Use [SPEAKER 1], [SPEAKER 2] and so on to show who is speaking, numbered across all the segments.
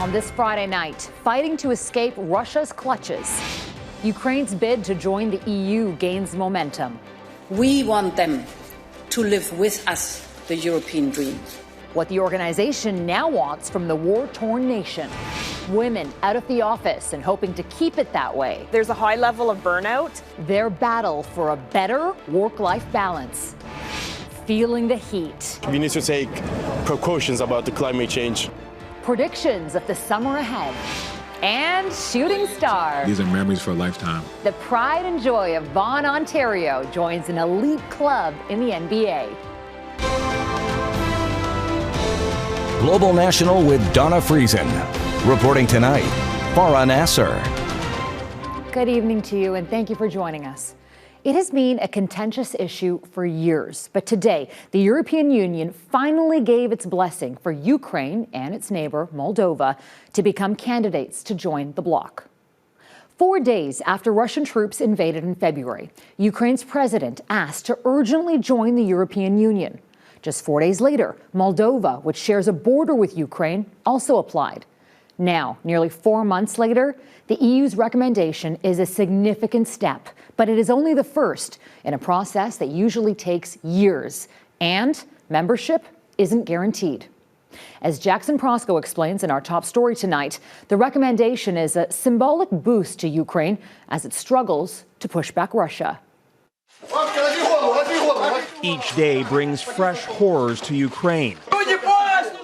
[SPEAKER 1] on this Friday night, fighting to escape Russia's clutches. Ukraine's bid to join the EU gains momentum.
[SPEAKER 2] We want them to live with us the European dream.
[SPEAKER 1] What the organization now wants from the war-torn nation. Women out of the office and hoping to keep it that way.
[SPEAKER 3] There's a high level of burnout.
[SPEAKER 1] Their battle for a better work-life balance. Feeling the heat.
[SPEAKER 4] We need to take precautions about the climate change.
[SPEAKER 1] Predictions of the summer ahead. And shooting star.
[SPEAKER 5] These are memories for a lifetime.
[SPEAKER 1] The pride and joy of Vaughan, Ontario joins an elite club in the NBA.
[SPEAKER 6] Global National with Donna Friesen. Reporting tonight, Farah Nasser.
[SPEAKER 1] Good evening to you, and thank you for joining us. It has been a contentious issue for years, but today, the European Union finally gave its blessing for Ukraine and its neighbor, Moldova, to become candidates to join the bloc. 4 days after Russian troops invaded in February, Ukraine's president asked to urgently join the European Union. Just 4 days later, Moldova, which shares a border with Ukraine, also applied. Now, nearly 4 months later, the EU's recommendation is a significant step, but it is only the first in a process that usually takes years, and membership isn't guaranteed. As Jackson Proskow explains in our top story tonight, the recommendation is a symbolic boost to Ukraine as it struggles to push back Russia.
[SPEAKER 7] Each day brings fresh horrors to Ukraine.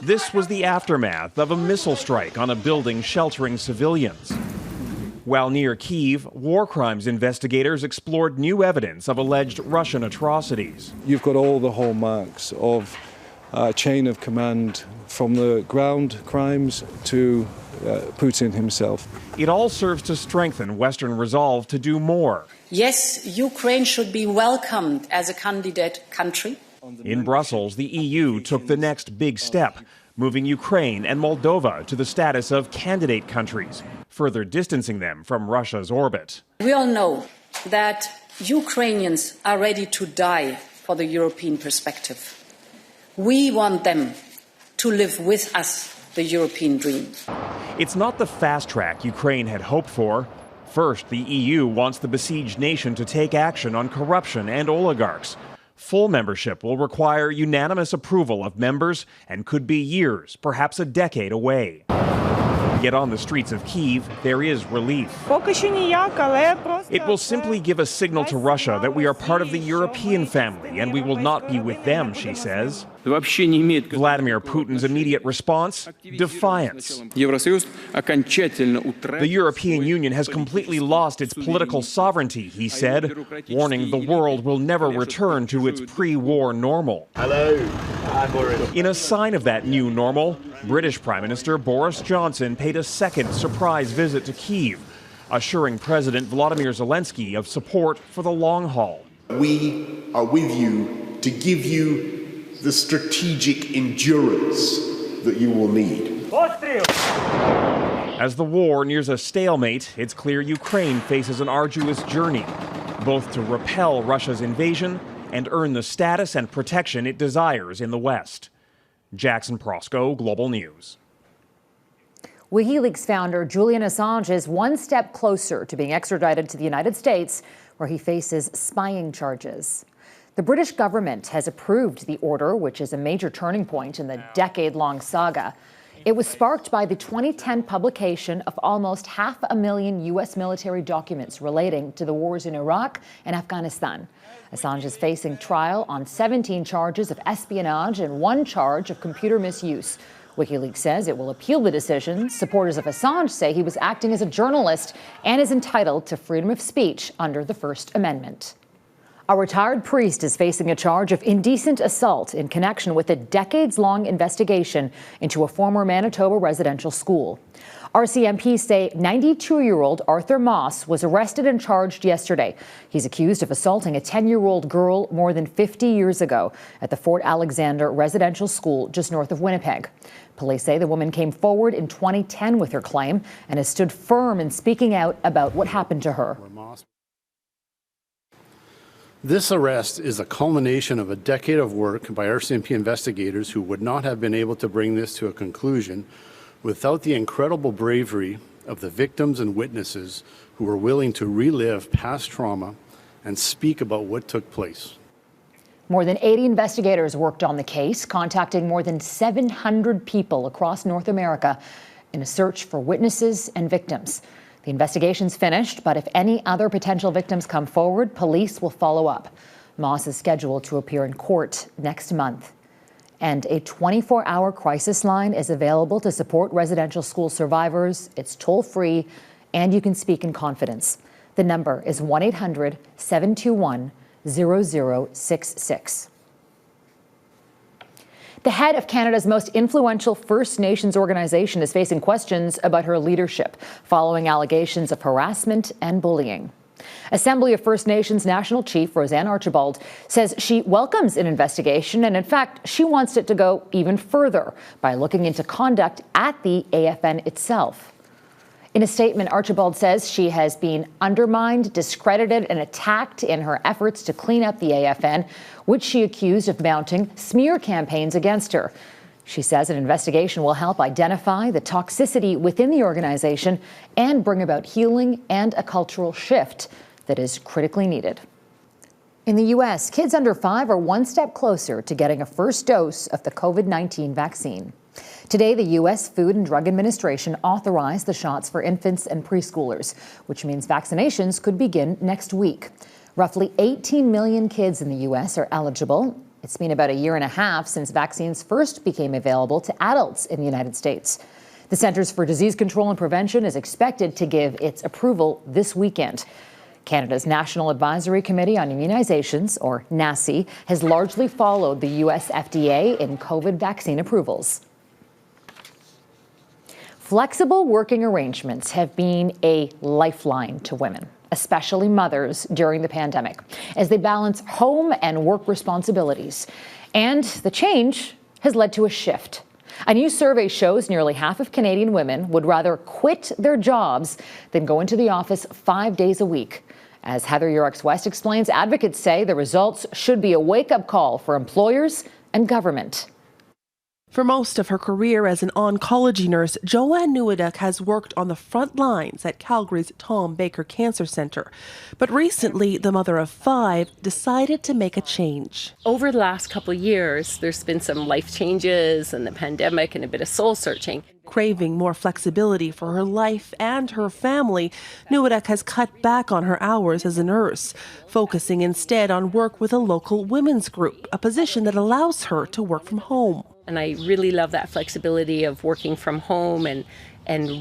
[SPEAKER 7] This was the aftermath of a missile strike on a building sheltering civilians. While near Kyiv, war crimes investigators explored new evidence of alleged Russian atrocities.
[SPEAKER 8] You've got all the hallmarks of a chain of command from the ground crimes to Putin himself.
[SPEAKER 7] It all serves to strengthen Western resolve to do more.
[SPEAKER 2] Yes, Ukraine should be welcomed as a candidate country.
[SPEAKER 7] In Brussels, the EU took the next big step, moving Ukraine and Moldova to the status of candidate countries, further distancing them from Russia's orbit.
[SPEAKER 2] We all know that Ukrainians are ready to die for the European perspective. We want them to live with us the European dream.
[SPEAKER 7] It's not the fast track Ukraine had hoped for. First, the EU wants the besieged nation to take action on corruption and oligarchs. Full membership will require unanimous approval of members and could be years, perhaps a decade away. Yet on the streets of Kyiv, there is relief. It will simply give a signal to Russia that we are part of the European family and we will not be with them, she says. Vladimir Putin's immediate response? Defiance. The European Union has completely lost its political sovereignty, he said, warning the world will never return to its pre-war normal. In a sign of that new normal, British Prime Minister Boris Johnson paid a second surprise visit to Kyiv, assuring President Volodymyr Zelensky of support for the long haul.
[SPEAKER 9] We are with you to give you the strategic endurance that you will need.
[SPEAKER 7] As the war nears a stalemate, it's clear Ukraine faces an arduous journey, both to repel Russia's invasion and earn the status and protection it desires in the West. Jackson Proskow, Global News.
[SPEAKER 1] WikiLeaks founder Julian Assange is one step closer to being extradited to the United States, where he faces spying charges. The British government has approved the order, which is a major turning point in the decade-long saga. It was sparked by the 2010 publication of almost 500,000 U.S. military documents relating to the wars in Iraq and Afghanistan. Assange is facing trial on 17 charges of espionage and 1 charge of computer misuse. WikiLeaks says it will appeal the decision. Supporters of Assange say he was acting as a journalist and is entitled to freedom of speech under the First Amendment. A retired priest is facing a charge of indecent assault in connection with a decades-long investigation into a former Manitoba residential school. RCMP say 92-year-old Arthur Moss was arrested and charged yesterday. He's accused of assaulting a 10-year-old girl more than 50 years ago at the Fort Alexander residential school just north of Winnipeg. Police say the woman came forward in 2010 with her claim and has stood firm in speaking out about what happened to her.
[SPEAKER 10] This arrest is a culmination of a decade of work by RCMP investigators who would not have been able to bring this to a conclusion without the incredible bravery of the victims and witnesses who were willing to relive past trauma and speak about what took place.
[SPEAKER 1] More than 80 investigators worked on the case, contacting more than 700 people across North America in a search for witnesses and victims. The investigation's finished, but if any other potential victims come forward, police will follow up. Moss is scheduled to appear in court next month. And a 24-hour crisis line is available to support residential school survivors. It's toll-free, and you can speak in confidence. The number is 1-800-721-0066. The head of Canada's most influential First Nations organization is facing questions about her leadership following allegations of harassment and bullying. Assembly of First Nations National Chief Roseanne Archibald says she welcomes an investigation, and in fact, she wants it to go even further by looking into conduct at the AFN itself. In a statement, Archibald says she has been undermined, discredited, and attacked in her efforts to clean up the AFN, which she accused of mounting smear campaigns against her. She says an investigation will help identify the toxicity within the organization and bring about healing and a cultural shift that is critically needed. In the U.S., kids under 5 are one step closer to getting a first dose of the COVID-19 vaccine. Today, the U.S. Food and Drug Administration authorized the shots for infants and preschoolers, which means vaccinations could begin next week. Roughly 18 million kids in the U.S. are eligible. It's been about a year and a half since vaccines first became available to adults in the United States. The Centers for Disease Control and Prevention is expected to give its approval this weekend. Canada's National Advisory Committee on Immunizations, or NACI, has largely followed the U.S. FDA in COVID vaccine approvals. Flexible working arrangements have been a lifeline to women, especially mothers, during the pandemic, as they balance home and work responsibilities. And the change has led to a shift. A new survey shows nearly half of Canadian women would rather quit their jobs than go into the office 5 days a week. As Heather Yourex-West explains, advocates say the results should be a wake-up call for employers and government.
[SPEAKER 5] For most of her career as an oncology nurse, Joanne Neweduk has worked on the front lines at Calgary's Tom Baker Cancer Centre. But recently, the mother of 5 decided to make a change.
[SPEAKER 11] Over the last couple of years, there's been some life changes and the pandemic and a bit of soul searching.
[SPEAKER 5] Craving more flexibility for her life and her family, Neweduk has cut back on her hours as a nurse, focusing instead on work with a local women's group, a position that allows her to work from home.
[SPEAKER 11] And I really love that flexibility of working from home and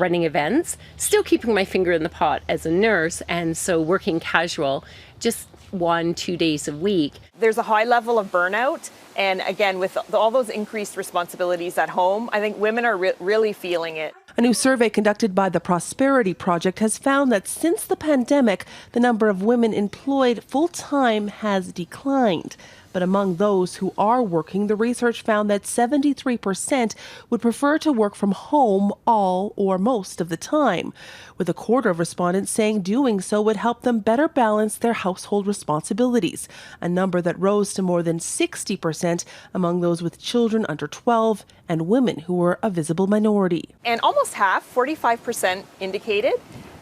[SPEAKER 11] running events, still keeping my finger in the pot as a nurse, and so working casual, just 1-2 days a week.
[SPEAKER 3] There's a high level of burnout, and again, with all those increased responsibilities at home, I think women are really feeling it.
[SPEAKER 5] A new survey conducted by the Prosperity Project has found that since the pandemic, the number of women employed full-time has declined. But among those who are working, the research found that 73% would prefer to work from home all or most of the time, with a quarter of respondents saying doing so would help them better balance their household responsibilities, a number that rose to more than 60% among those with children under 12 and women who were a visible minority.
[SPEAKER 3] And almost half, 45%, indicated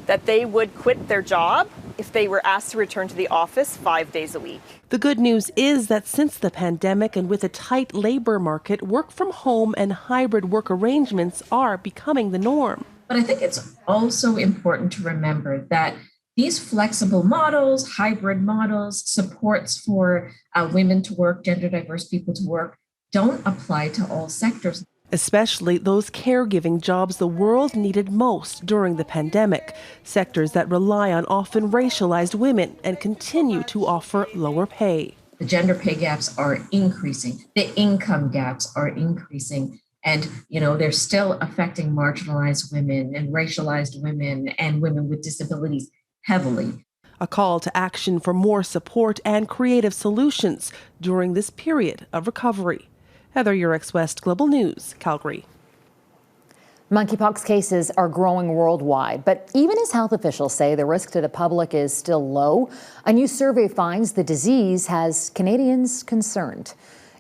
[SPEAKER 3] that they would quit their job if they were asked to return to the office 5 days a week.
[SPEAKER 5] The good news is that since the pandemic and with a tight labor market, work from home and hybrid work arrangements are becoming the norm.
[SPEAKER 12] But I think it's also important to remember that these flexible models, hybrid models, supports for women to work, gender diverse people to work, don't apply to all sectors.
[SPEAKER 5] Especially those caregiving jobs the world needed most during the pandemic, sectors that rely on often racialized women and continue to offer lower pay.
[SPEAKER 12] The gender pay gaps are increasing, the income gaps are increasing, and they're still affecting marginalized women and racialized women and women with disabilities heavily.
[SPEAKER 5] A call to action for more support and creative solutions during this period of recovery. Heather Yourex-West, Global News, Calgary.
[SPEAKER 1] Monkeypox cases are growing worldwide, but even as health officials say the risk to the public is still low, a new survey finds the disease has Canadians concerned.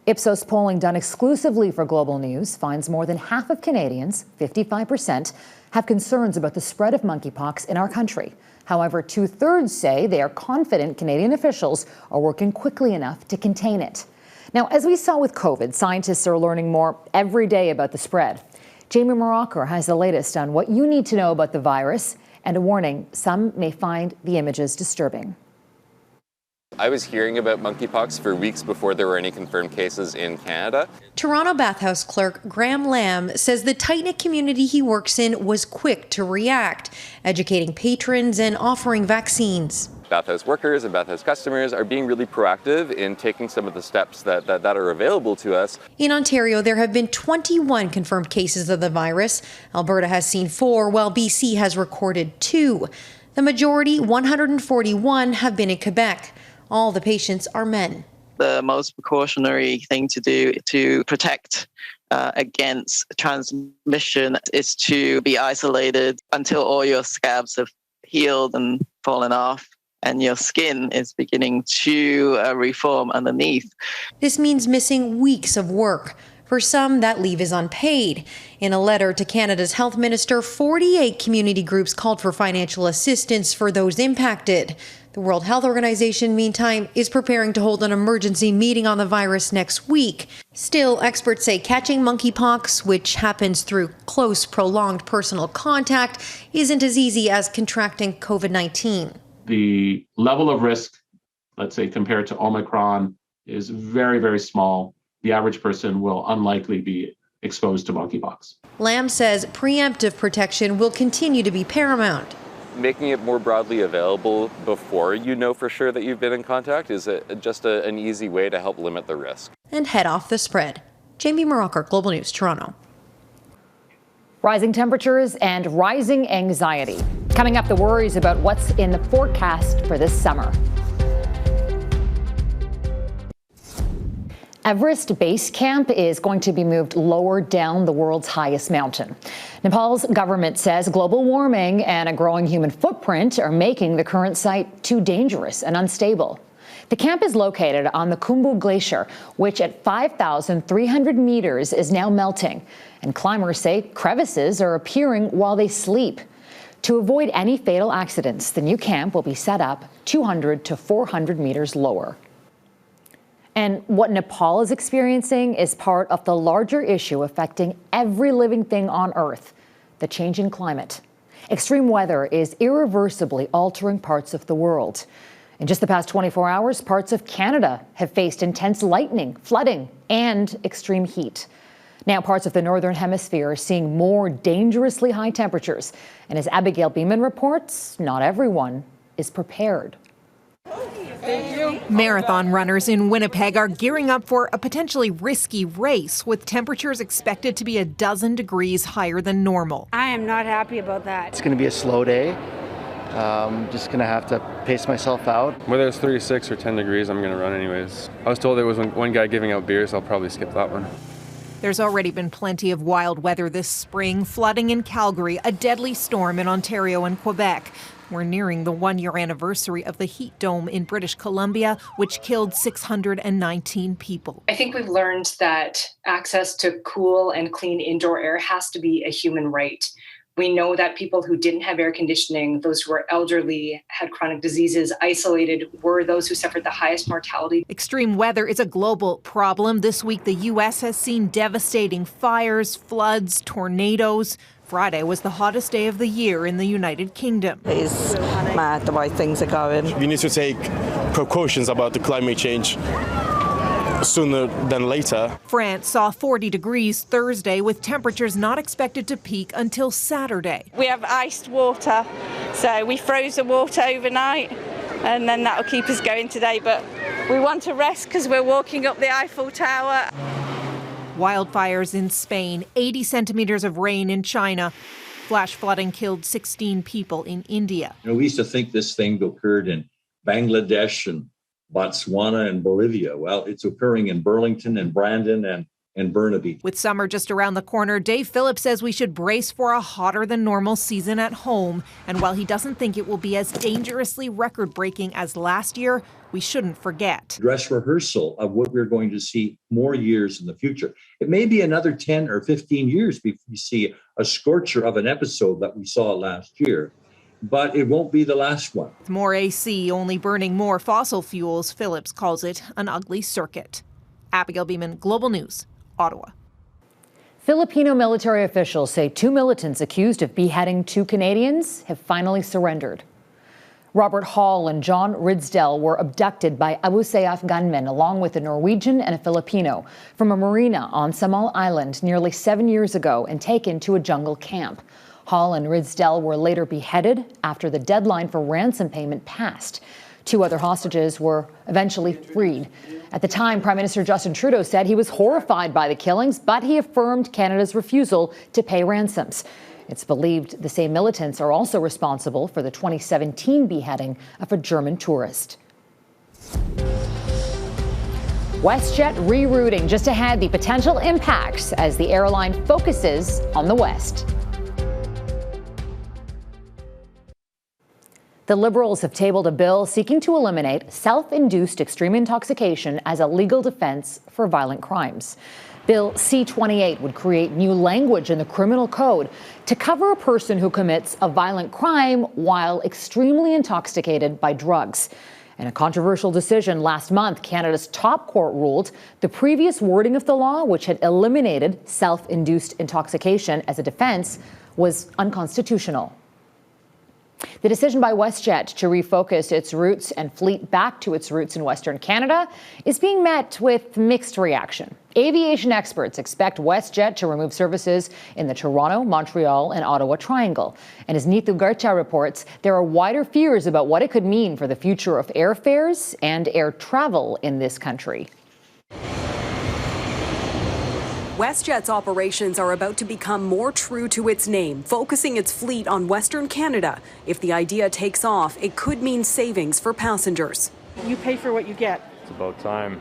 [SPEAKER 1] Ipsos polling done exclusively for Global News finds more than half of Canadians, 55%, have concerns about the spread of monkeypox in our country. However, 2/3 say they are confident Canadian officials are working quickly enough to contain it. Now, as we saw with COVID, scientists are learning more every day about the spread. Jamie Mauracher has the latest on what you need to know about the virus, and a warning, some may find the images disturbing.
[SPEAKER 13] I was hearing about monkeypox for weeks before there were any confirmed cases in Canada.
[SPEAKER 14] Toronto bathhouse clerk Graham Lamb says the tight-knit community he works in was quick to react, educating patrons and offering vaccines.
[SPEAKER 13] Bathhouse workers and bathhouse customers are being really proactive in taking some of the steps that are available to us.
[SPEAKER 14] In Ontario, there have been 21 confirmed cases of the virus. Alberta has seen 4, while BC has recorded 2. The majority, 141, have been in Quebec. All the patients are men.
[SPEAKER 15] The most precautionary thing to do to protect against transmission is to be isolated until all your scabs have healed and fallen off and your skin is beginning to reform underneath.
[SPEAKER 14] This means missing weeks of work. For some, that leave is unpaid. In a letter to Canada's health minister, 48 community groups called for financial assistance for those impacted. The World Health Organization, meantime, is preparing to hold an emergency meeting on the virus next week. Still, experts say catching monkeypox, which happens through close, prolonged personal contact, isn't as easy as contracting COVID-19.
[SPEAKER 16] The level of risk, let's say compared to Omicron, is very, very small. The average person will unlikely be exposed to monkeypox.
[SPEAKER 14] Lamb says preemptive protection will continue to be paramount.
[SPEAKER 13] Making it more broadly available before you know for sure that you've been in contact is just an easy way to help limit the risk.
[SPEAKER 14] And head off the spread. Jamie Mauracher, Global News, Toronto.
[SPEAKER 1] Rising temperatures and rising anxiety. Coming up, the worries about what's in the forecast for this summer. Everest Base Camp is going to be moved lower down the world's highest mountain. Nepal's government says global warming and a growing human footprint are making the current site too dangerous and unstable. The camp is located on the Khumbu Glacier, which at 5,300 meters is now melting. And climbers say crevices are appearing while they sleep. To avoid any fatal accidents, the new camp will be set up 200 to 400 meters lower. And what Nepal is experiencing is part of the larger issue affecting every living thing on Earth, the changing climate. Extreme weather is irreversibly altering parts of the world. In just the past 24 hours, parts of Canada have faced intense lightning, flooding, and extreme heat. Now, parts of the Northern Hemisphere are seeing more dangerously high temperatures. And as Abigail Beeman reports, not everyone is prepared.
[SPEAKER 17] Marathon runners in Winnipeg are gearing up for a potentially risky race with temperatures expected to be 12 degrees higher than normal.
[SPEAKER 18] I am not happy about that.
[SPEAKER 19] It's going to be a slow day. Just going to have to pace myself out.
[SPEAKER 20] Whether it's 36 or 10 degrees, I'm going to run anyways. I was told there was one guy giving out beer, so I'll probably skip that one.
[SPEAKER 17] There's already been plenty of wild weather this spring, flooding in Calgary, a deadly storm in Ontario and Quebec. We're nearing the one-year anniversary of the heat dome in British Columbia, which killed 619 people.
[SPEAKER 21] I think we've learned that access to cool and clean indoor air has to be a human right. We know that people who didn't have air conditioning, those who were elderly, had chronic diseases, isolated, were those who suffered the highest mortality.
[SPEAKER 17] Extreme weather is a global problem. This week, the U.S. has seen devastating fires, floods, tornadoes. Friday was the hottest day of the year in the United Kingdom.
[SPEAKER 22] It's mad the way things are going.
[SPEAKER 4] We need to take precautions about the climate change sooner than later.
[SPEAKER 17] France saw 40 degrees Thursday with temperatures not expected to peak until Saturday.
[SPEAKER 23] We have iced water, so we froze the water overnight and then that'll keep us going today, but we want to rest because we're walking up the Eiffel Tower.
[SPEAKER 17] Wildfires in Spain, 80 centimeters of rain in China. Flash flooding killed 16 people in India.
[SPEAKER 24] We used to think this thing occurred in Bangladesh and Botswana and Bolivia. Well, it's occurring in Burlington and Brandon and and Burnaby.
[SPEAKER 17] With summer just around the corner, Dave Phillips says we should brace for a hotter than normal season at home. And while he doesn't think it will be as dangerously record-breaking as last year, we shouldn't forget.
[SPEAKER 24] Dress rehearsal of what we're going to see more years in the future. It may be another 10 or 15 years before we see a scorcher of an episode that we saw last year, but it won't be the last one.
[SPEAKER 17] With more AC only burning more fossil fuels, Phillips calls it an ugly circuit. Abigail Beeman, Global News, Ottawa.
[SPEAKER 1] Filipino military officials say 2 militants accused of beheading 2 Canadians have finally surrendered. Robert Hall and John Ridsdale were abducted by Abu Sayyaf gunmen along with a Norwegian and a Filipino from a marina on Samal Island nearly 7 years ago and taken to a jungle camp. Hall and Ridsdale were later beheaded after the deadline for ransom payment passed. 2 other hostages were eventually freed. At the time, Prime Minister Justin Trudeau said he was horrified by the killings, but he affirmed Canada's refusal to pay ransoms. It's believed the same militants are also responsible for the 2017 beheading of a German tourist. WestJet rerouting just ahead, the potential impacts as the airline focuses on the West. The Liberals have tabled a bill seeking to eliminate self-induced extreme intoxication as a legal defense for violent crimes. Bill C-28 would create new language in the criminal code to cover a person who commits a violent crime while extremely intoxicated by drugs. In a controversial decision last month, Canada's top court ruled the previous wording of the law, which had eliminated self-induced intoxication as a defense, was unconstitutional. The decision by WestJet to refocus its routes and fleet back to its roots in Western Canada is being met with mixed reaction. Aviation experts expect WestJet to remove services in the Toronto, Montreal, and Ottawa triangle. And as Neetu Garcha reports, there are wider fears about what it could mean for the future of airfares and air travel in this country.
[SPEAKER 2] WestJet's operations are about to become more true to its name, focusing its fleet on Western Canada. If the idea takes off, it could mean savings for passengers.
[SPEAKER 6] You pay for what you get.
[SPEAKER 8] It's about time.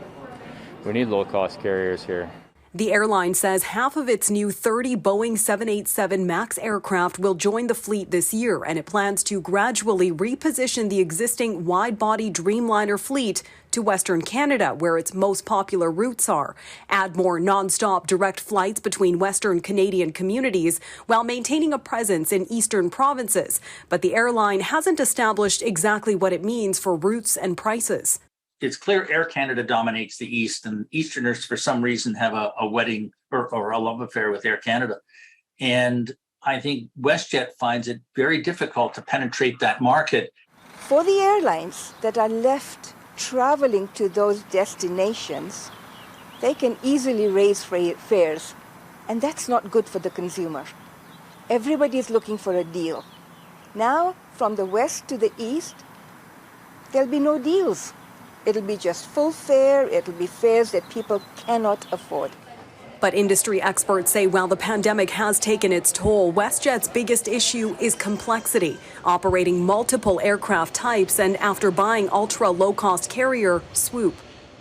[SPEAKER 8] We need low-cost carriers here.
[SPEAKER 2] The airline says half of its new 30 Boeing 787 MAX aircraft will join the fleet this year, and it plans to gradually reposition the existing wide-body Dreamliner fleet to Western Canada, where its most popular routes are. Add more non-stop direct flights between Western Canadian communities while maintaining a presence in eastern provinces. But the airline hasn't established exactly what it means for routes and prices.
[SPEAKER 18] It's clear Air Canada dominates the East, and Easterners, for some reason, have a wedding or a love affair with Air Canada. And I think WestJet finds it very difficult to penetrate that market.
[SPEAKER 25] For the airlines that are left traveling to those destinations, they can easily raise fares, and that's not good for the consumer. Everybody is looking for a deal. Now, from the west to the east, there'll be no deals. It'll be just full fare. It'll be fares that people cannot afford.
[SPEAKER 2] But industry experts say while the pandemic has taken its toll, WestJet's biggest issue is complexity, operating multiple aircraft types and after buying ultra-low-cost carrier Swoop.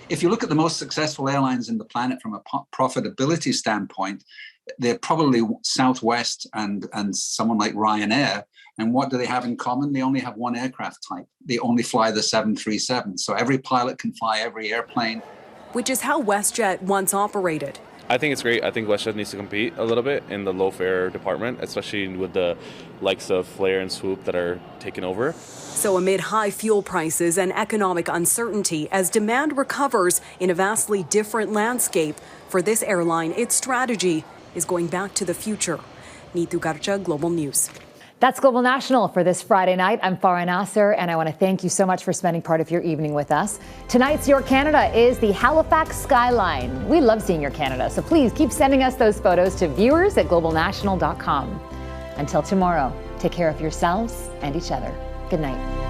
[SPEAKER 26] If you look at the most successful airlines in the planet from a profitability standpoint, they're probably Southwest and someone like Ryanair. And what do they have in common? They only have one aircraft type. They only fly the 737. So every pilot can fly every airplane.
[SPEAKER 2] Which is how WestJet once operated.
[SPEAKER 27] I think it's great. I think WestJet needs to compete a little bit in the low fare department, especially with the likes of Flair and Swoop that are taking over.
[SPEAKER 2] So amid high fuel prices and economic uncertainty, as demand recovers in a vastly different landscape, for this airline, its strategy is going back to the future. Neetu Garcha, Global News.
[SPEAKER 1] That's Global National for this Friday night. I'm Farah Nasser, and I want to thank you so much for spending part of your evening with us. Tonight's Your Canada is the Halifax skyline. We love seeing your Canada, so please keep sending us those photos to viewers@globalnational.com. Until tomorrow, take care of yourselves and each other. Good night.